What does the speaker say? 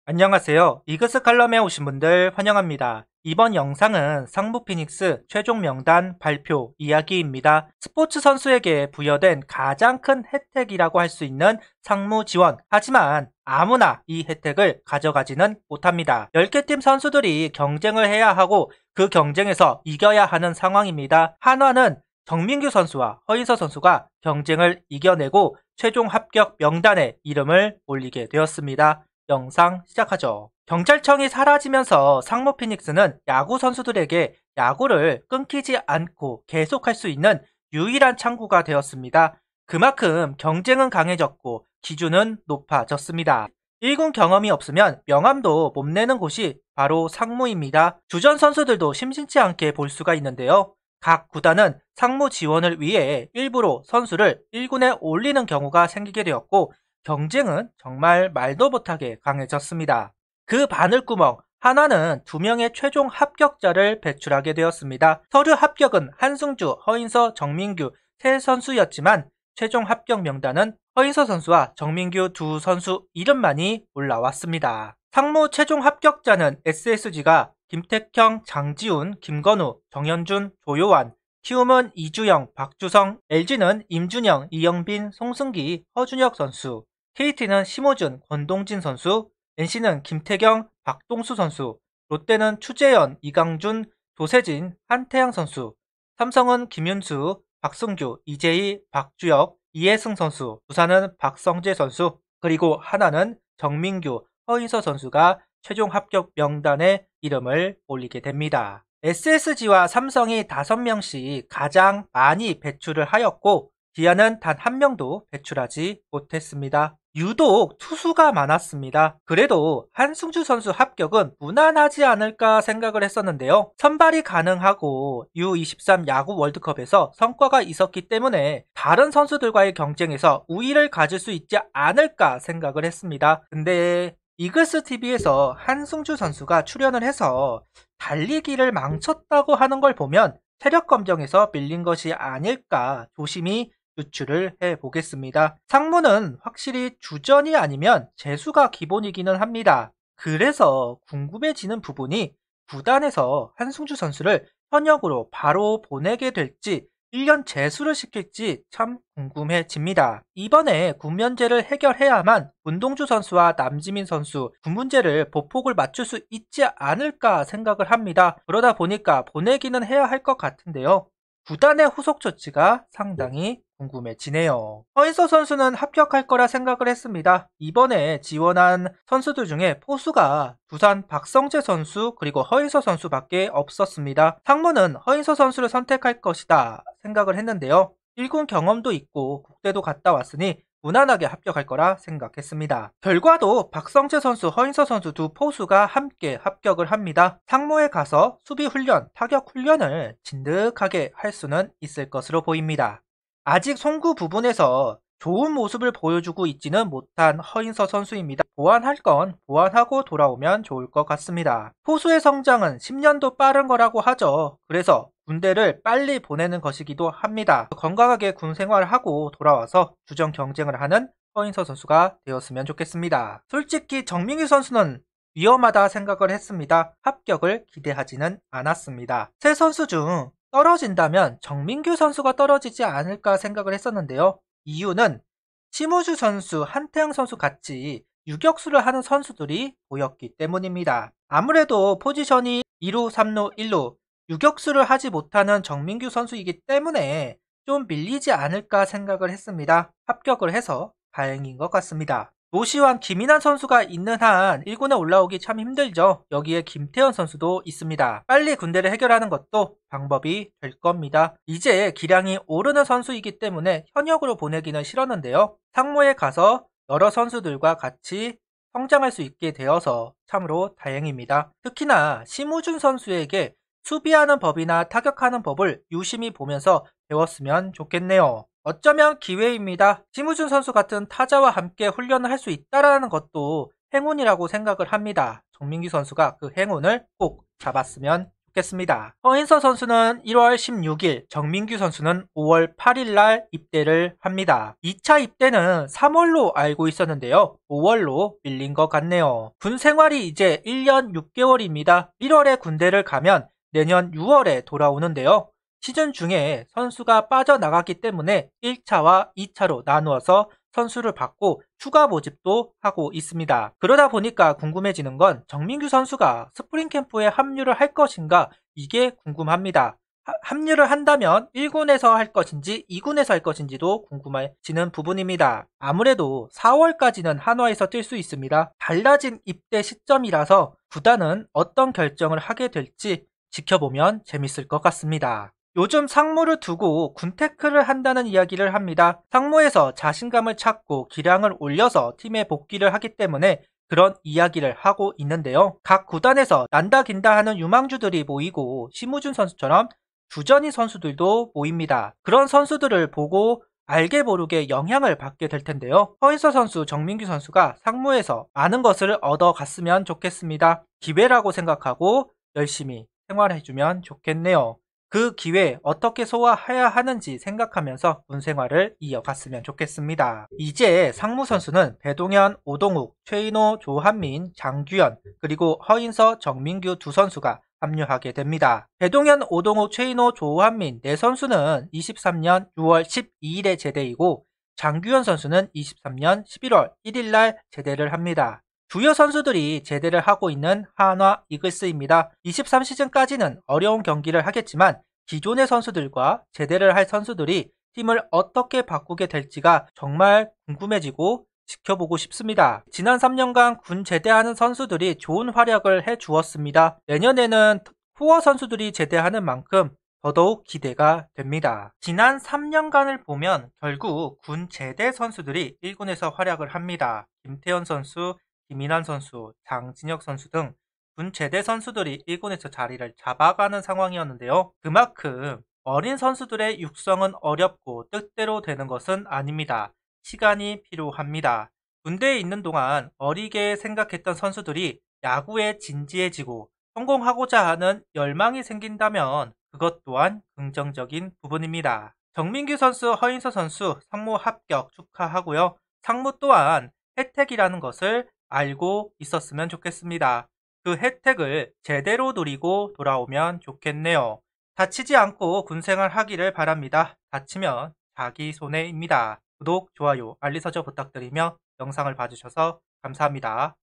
안녕하세요. 이그스 칼럼에 오신 분들 환영합니다. 이번 영상은 상무 피닉스 최종 명단 발표 이야기입니다. 스포츠 선수에게 부여된 가장 큰 혜택이라고 할 수 있는 상무 지원. 하지만 아무나 이 혜택을 가져가지는 못합니다. 10개 팀 선수들이 경쟁을 해야 하고 그 경쟁에서 이겨야 하는 상황입니다. 한화는 정민규 선수와 허인서 선수가 경쟁을 이겨내고 최종 합격 명단에 이름을 올리게 되었습니다. 영상 시작하죠. 경찰청이 사라지면서 상무 피닉스는 야구 선수들에게 야구를 끊기지 않고 계속할 수 있는 유일한 창구가 되었습니다. 그만큼 경쟁은 강해졌고 기준은 높아졌습니다. 1군 경험이 없으면 명함도 못 내는 곳이 바로 상무입니다. 주전 선수들도 심심치 않게 볼 수가 있는데요. 각 구단은 상무 지원을 위해 일부러 선수를 1군에 올리는 경우가 생기게 되었고 경쟁은 정말 말도 못하게 강해졌습니다. 그 바늘구멍, 한화는 2명의 최종 합격자를 배출하게 되었습니다. 서류 합격은 한승주, 허인서, 정민규 세 선수였지만 최종 합격 명단은 허인서 선수와 정민규 두 선수 이름만이 올라왔습니다. 상무 최종 합격자는 SSG가 김택형, 장지훈, 김건우, 정현준, 조요환, 키움은 이주영, 박주성, LG는 임준영, 이영빈, 송승기, 허준혁 선수, KT는 심호준, 권동진 선수, NC는 김태경, 박동수 선수, 롯데는 추재현, 이강준, 도세진, 한태양 선수, 삼성은 김윤수, 박승규, 이재희, 박주혁, 이해승 선수, 두산은 박성재 선수, 그리고 하나는 정민규, 허인서 선수가 최종 합격 명단에 이름을 올리게 됩니다. SSG와 삼성이 5명씩 가장 많이 배출을 하였고 기아는 단 1명도 배출하지 못했습니다. 유독 투수가 많았습니다. 그래도 한승주 선수 합격은 무난하지 않을까 생각을 했었는데요. 선발이 가능하고 U23 야구 월드컵에서 성과가 있었기 때문에 다른 선수들과의 경쟁에서 우위를 가질 수 있지 않을까 생각을 했습니다. 근데 이글스TV에서 한승주 선수가 출연을 해서 달리기를 망쳤다고 하는 걸 보면 체력 검정에서 밀린 것이 아닐까 조심히 유출을 해보겠습니다. 상무는 확실히 주전이 아니면 재수가 기본이기는 합니다. 그래서 궁금해지는 부분이 구단에서 한승주 선수를 현역으로 바로 보내게 될지 1년 재수를 시킬지 참 궁금해집니다. 이번에 군 면제를 해결해야만 문동주 선수와 남지민 선수 군 문제를 보폭을 맞출 수 있지 않을까 생각을 합니다. 그러다 보니까 보내기는 해야 할 것 같은데요. 구단의 후속 조치가 상당히 궁금해지네요. 허인서 선수는 합격할 거라 생각을 했습니다. 이번에 지원한 선수들 중에 포수가 두산 박성재 선수 그리고 허인서 선수밖에 없었습니다. 상무는 허인서 선수를 선택할 것이다 생각을 했는데요. 1군 경험도 있고 국대도 갔다 왔으니 무난하게 합격할 거라 생각했습니다. 결과도 박성재 선수, 허인서 선수 두 포수가 함께 합격을 합니다. 상무에 가서 수비 훈련, 타격 훈련을 진득하게 할 수는 있을 것으로 보입니다. 아직 송구 부분에서 좋은 모습을 보여주고 있지는 못한 허인서 선수입니다. 보완할 건 보완하고 돌아오면 좋을 것 같습니다. 포수의 성장은 10년도 빠른 거라고 하죠. 그래서 군대를 빨리 보내는 것이기도 합니다. 건강하게 군 생활을 하고 돌아와서 주전 경쟁을 하는 허인서 선수가 되었으면 좋겠습니다. 솔직히 정민규 선수는 위험하다 생각을 했습니다. 합격을 기대하지는 않았습니다. 세 선수 중 떨어진다면 정민규 선수가 떨어지지 않을까 생각을 했었는데요. 이유는 심우주 선수, 한태양 선수 같이 유격수를 하는 선수들이 보였기 때문입니다. 아무래도 포지션이 2루, 3루, 1루 유격수를 하지 못하는 정민규 선수이기 때문에 좀 밀리지 않을까 생각을 했습니다. 합격을 해서 다행인 것 같습니다. 노시환, 김인환 선수가 있는 한 1군에 올라오기 참 힘들죠. 여기에 김태현 선수도 있습니다. 빨리 군대를 해결하는 것도 방법이 될 겁니다. 이제 기량이 오르는 선수이기 때문에 현역으로 보내기는 싫었는데요. 상무에 가서 여러 선수들과 같이 성장할 수 있게 되어서 참으로 다행입니다. 특히나 심우준 선수에게 수비하는 법이나 타격하는 법을 유심히 보면서 배웠으면 좋겠네요. 어쩌면 기회입니다. 심우준 선수 같은 타자와 함께 훈련을 할 수 있다는 것도 행운이라고 생각을 합니다. 정민규 선수가 그 행운을 꼭 잡았으면 묻겠습니다. 허인서 선수는 1월 16일, 정민규 선수는 5월 8일 날 입대를 합니다. 2차 입대는 3월로 알고 있었는데요. 5월로 밀린 것 같네요. 군 생활이 이제 1년 6개월입니다. 1월에 군대를 가면 내년 6월에 돌아오는데요. 시즌 중에 선수가 빠져나갔기 때문에 1차와 2차로 나누어서 선수를 받고 추가 모집도 하고 있습니다. 그러다 보니까 궁금해지는 건 정민규 선수가 스프링 캠프에 합류를 할 것인가, 이게 궁금합니다. 합류를 한다면 1군에서 할 것인지 2군에서 할 것인지도 궁금해지는 부분입니다. 아무래도 4월까지는 한화에서 뛸 수 있습니다. 달라진 입대 시점이라서 구단은 어떤 결정을 하게 될지 지켜보면 재밌을 것 같습니다. 요즘 상무를 두고 군테크를 한다는 이야기를 합니다. 상무에서 자신감을 찾고 기량을 올려서 팀에 복귀를 하기 때문에 그런 이야기를 하고 있는데요. 각 구단에서 난다 긴다 하는 유망주들이 모이고 심우준 선수처럼 주전이 선수들도 모입니다. 그런 선수들을 보고 알게 모르게 영향을 받게 될 텐데요. 허인서 선수, 정민규 선수가 상무에서 많은 것을 얻어갔으면 좋겠습니다. 기회라고 생각하고 열심히 생활해주면 좋겠네요. 그 기회 어떻게 소화해야 하는지 생각하면서 군 생활을 이어갔으면 좋겠습니다. 이제 상무 선수는 배동현, 오동욱, 최인호, 조한민, 장규현, 그리고 허인서, 정민규 두 선수가 합류하게 됩니다. 배동현, 오동욱, 최인호, 조한민 네 선수는 23년 6월 12일에 제대이고 장규현 선수는 23년 11월 1일 날 제대를 합니다. 주요 선수들이 제대를 하고 있는 한화 이글스입니다. 23시즌까지는 어려운 경기를 하겠지만 기존의 선수들과 제대를 할 선수들이 팀을 어떻게 바꾸게 될지가 정말 궁금해지고 지켜보고 싶습니다. 지난 3년간 군 제대하는 선수들이 좋은 활약을 해주었습니다. 내년에는 후어 선수들이 제대하는 만큼 더더욱 기대가 됩니다. 지난 3년간을 보면 결국 군 제대 선수들이 1군에서 활약을 합니다. 김태현 선수, 김인환 선수, 장진혁 선수 등 군 제대 선수들이 1군에서 자리를 잡아가는 상황이었는데요. 그만큼 어린 선수들의 육성은 어렵고 뜻대로 되는 것은 아닙니다. 시간이 필요합니다. 군대에 있는 동안 어리게 생각했던 선수들이 야구에 진지해지고 성공하고자 하는 열망이 생긴다면 그것 또한 긍정적인 부분입니다. 정민규 선수, 허인서 선수 상무 합격 축하하고요. 상무 또한 혜택이라는 것을 알고 있었으면 좋겠습니다. 그 혜택을 제대로 누리고 돌아오면 좋겠네요. 다치지 않고 군생활 하기를 바랍니다. 다치면 자기 손해입니다. 구독, 좋아요, 알림 설정 부탁드리며 영상을 봐주셔서 감사합니다.